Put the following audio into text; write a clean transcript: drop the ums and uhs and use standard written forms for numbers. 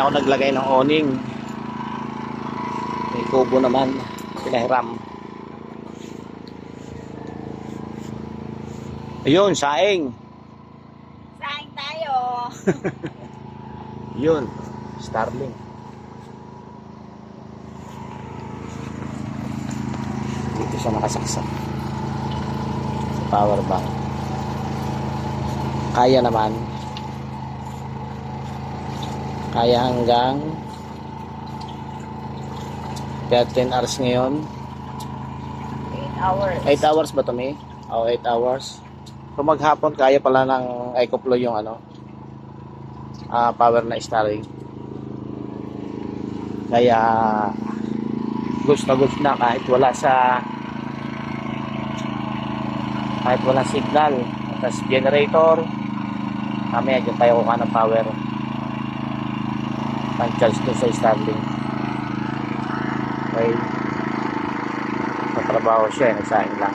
ako naglagay ng awning. May kubo naman, pinahiram. Ayun, saing. Saing tayo. Yun, Starlink. Dito siya nakasaksak. Sa power bank. Kaya naman. Kaya hanggang 13 hours ngayon. 8 hours. 8 hours ba ito, May? Oo, 8 hours. So maghapon kaya pala ng Ecoflow yung power na Starlink. Kaya goods na kahit wala signal. Tapos generator, mamaya dyan tayo kuha ng power pang charge doon sa Starlink. Okay, sa trabaho siya, nagsaing lang.